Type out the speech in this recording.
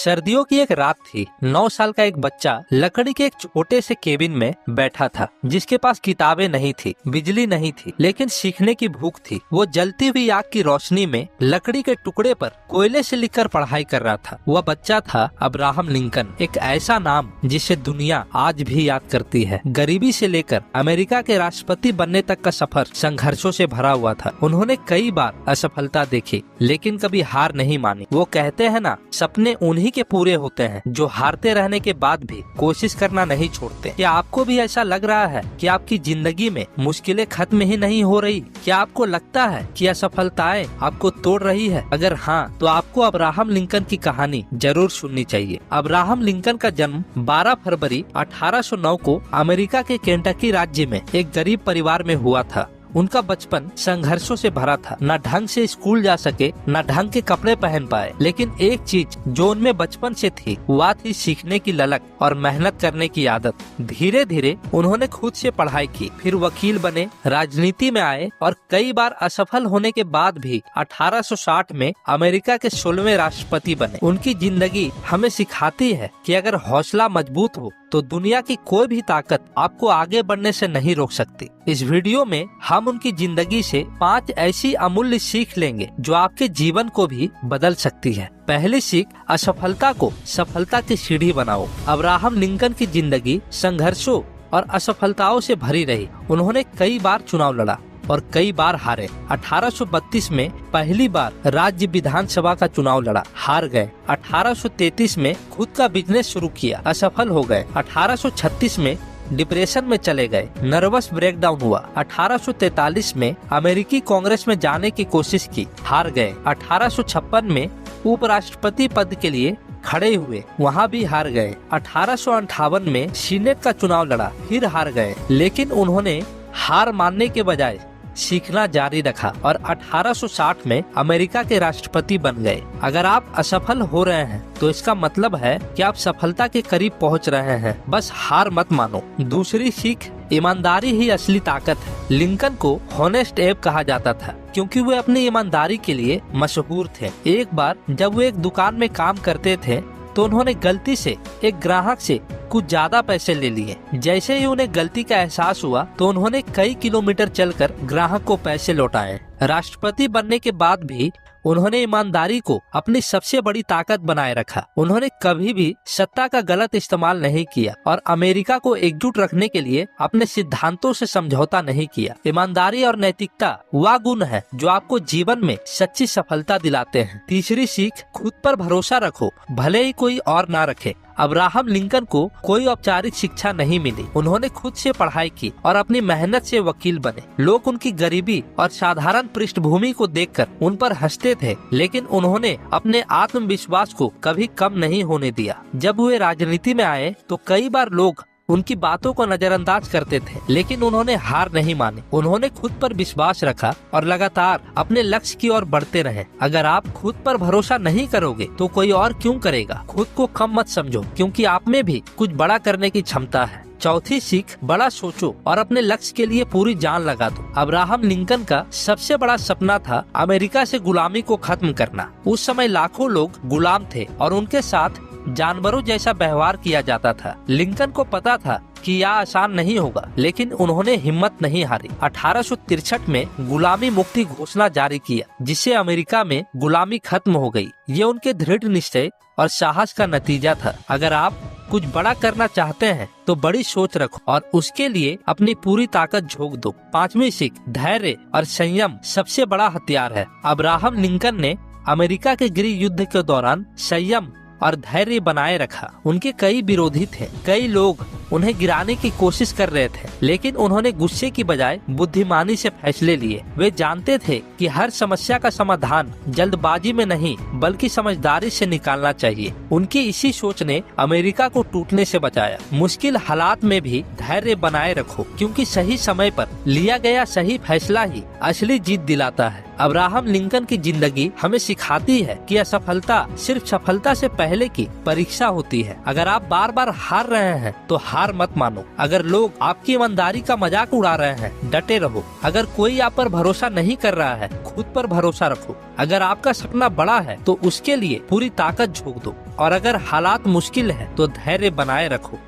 सर्दियों की एक रात थी। 9 साल का एक बच्चा लकड़ी के एक छोटे से केबिन में बैठा था, जिसके पास किताबें नहीं थी, बिजली नहीं थी, लेकिन सीखने की भूख थी। वो जलती हुई आग की रोशनी में लकड़ी के टुकड़े पर कोयले से लिखकर पढ़ाई कर रहा था। वह बच्चा था अब्राहम लिंकन, एक ऐसा नाम जिसे दुनिया आज भी याद करती है। गरीबी से लेकर अमेरिका के राष्ट्रपति बनने तक का सफर संघर्षों से भरा हुआ था। उन्होंने कई बार असफलता देखी, लेकिन कभी हार नहीं मानी। वो कहते हैं ना, सपने उन्हीं के पूरे होते हैं जो हारते रहने के बाद भी कोशिश करना नहीं छोड़ते। क्या आपको भी ऐसा लग रहा है कि आपकी जिंदगी में मुश्किलें खत्म ही नहीं हो रही? क्या आपको लगता है कि असफलताएं आपको तोड़ रही है? अगर हाँ, तो आपको अब्राहम लिंकन की कहानी जरूर सुननी चाहिए। अब्राहम लिंकन का जन्म 12 फरवरी 1809 को अमेरिका के केंटकी राज्य में एक गरीब परिवार में हुआ था। उनका बचपन संघर्षों से भरा था। न ढंग से स्कूल जा सके, न ढंग के कपड़े पहन पाए, लेकिन एक चीज जो उनमें बचपन से थी वह थी सीखने की ललक और मेहनत करने की आदत। धीरे धीरे उन्होंने खुद से पढ़ाई की, फिर वकील बने, राजनीति में आए और कई बार असफल होने के बाद भी 1860 में अमेरिका के 16वें राष्ट्रपति बने। उनकी जिंदगी हमें सिखाती है कि अगर हौसला मजबूत हो तो दुनिया की कोई भी ताकत आपको आगे बढ़ने से नहीं रोक सकती। इस वीडियो में हम उनकी जिंदगी से 5 ऐसी अमूल्य सीख लेंगे जो आपके जीवन को भी बदल सकती है। पहली सीख, असफलता को सफलता की सीढ़ी बनाओ। अब्राहम लिंकन की जिंदगी संघर्षों और असफलताओं से भरी रही। उन्होंने कई बार चुनाव लड़ा और कई बार हारे। 1832 में पहली बार राज्य विधानसभा का चुनाव लड़ा, हार गए। 1833 में खुद का बिजनेस शुरू किया, असफल हो गए। 1836 में डिप्रेशन में चले गए, नर्वस ब्रेकडाउन हुआ। 1843 में अमेरिकी कांग्रेस में जाने की कोशिश की, हार गए। 1856 में उपराष्ट्रपति पद के लिए खड़े हुए, वहाँ भी हार गए। 1858 में सीनेट का चुनाव लड़ा, फिर हार गए, लेकिन उन्होंने हार मानने के बजाय सीखना जारी रखा और 1860 में अमेरिका के राष्ट्रपति बन गए। अगर आप असफल हो रहे हैं तो इसका मतलब है कि आप सफलता के करीब पहुंच रहे हैं। बस हार मत मानो। दूसरी सीख, ईमानदारी ही असली ताकत है। लिंकन को हॉनेस्ट एब कहा जाता था क्योंकि वे अपनी ईमानदारी के लिए मशहूर थे। एक बार जब वो एक दुकान में काम करते थे तो उन्होंने गलती से एक ग्राहक से कुछ ज्यादा पैसे ले लिए। जैसे ही उन्हें गलती का एहसास हुआ तो उन्होंने कई किलोमीटर चलकर ग्राहक को पैसे लौटाए। राष्ट्रपति बनने के बाद भी उन्होंने ईमानदारी को अपनी सबसे बड़ी ताकत बनाए रखा। उन्होंने कभी भी सत्ता का गलत इस्तेमाल नहीं किया और अमेरिका को एकजुट रखने के लिए अपने सिद्धांतों से समझौता नहीं किया। ईमानदारी और नैतिकता वह गुण है जो आपको जीवन में सच्ची सफलता दिलाते हैं। तीसरी सीख, खुद पर भरोसा रखो, भले ही कोई और ना रखे। अब्राहम लिंकन को कोई औपचारिक शिक्षा नहीं मिली। उन्होंने खुद से पढ़ाई की और अपनी मेहनत से वकील बने। लोग उनकी गरीबी और साधारण पृष्ठभूमि को देखकर उन पर हंसते थे, लेकिन उन्होंने अपने आत्मविश्वास को कभी कम नहीं होने दिया। जब वे राजनीति में आए तो कई बार लोग उनकी बातों को नजरअंदाज करते थे, लेकिन उन्होंने हार नहीं मानी। उन्होंने खुद पर विश्वास रखा और लगातार अपने लक्ष्य की ओर बढ़ते रहे। अगर आप खुद पर भरोसा नहीं करोगे तो कोई और क्यों करेगा? खुद को कम मत समझो, क्योंकि आप में भी कुछ बड़ा करने की क्षमता है। चौथी सीख, बड़ा सोचो और अपने लक्ष्य के लिए पूरी जान लगा दो। अब्राहम लिंकन का सबसे बड़ा सपना था अमेरिका से गुलामी को खत्म करना। उस समय लाखों लोग गुलाम थे और उनके साथ जानवरों जैसा व्यवहार किया जाता था। लिंकन को पता था कि यह आसान नहीं होगा, लेकिन उन्होंने हिम्मत नहीं हारी। 1863 में गुलामी मुक्ति घोषणा जारी किया, जिससे अमेरिका में गुलामी खत्म हो गई। ये उनके दृढ़ निश्चय और साहस का नतीजा था। अगर आप कुछ बड़ा करना चाहते हैं तो बड़ी सोच रखो और उसके लिए अपनी पूरी ताकत झोंक दो। पांचवी सीख, धैर्य और संयम सबसे बड़ा हथियार है। अब्राहम लिंकन ने अमेरिका के गृह युद्ध के दौरान संयम और धैर्य बनाए रखा। उनके कई विरोधी थे, कई लोग उन्हें गिराने की कोशिश कर रहे थे, लेकिन उन्होंने गुस्से की बजाय बुद्धिमानी से फैसले लिए। वे जानते थे कि हर समस्या का समाधान जल्दबाजी में नहीं बल्कि समझदारी से निकालना चाहिए। उनकी इसी सोच ने अमेरिका को टूटने से बचाया। मुश्किल हालात में भी धैर्य बनाए रखो, क्योंकि सही समय पर लिया गया सही फैसला ही असली जीत दिलाता है। अब्राहम लिंकन की जिंदगी हमें सिखाती है कि असफलता सिर्फ सफलता से पहले की परीक्षा होती है। अगर आप बार बार हार रहे हैं तो हार मत मानो। अगर लोग आपकी ईमानदारी का मजाक उड़ा रहे हैं, डटे रहो। अगर कोई आप पर भरोसा नहीं कर रहा है, खुद पर भरोसा रखो। अगर आपका सपना बड़ा है तो उसके लिए पूरी ताकत झोंक दो, और अगर हालात मुश्किल है तो धैर्य बनाए रखो।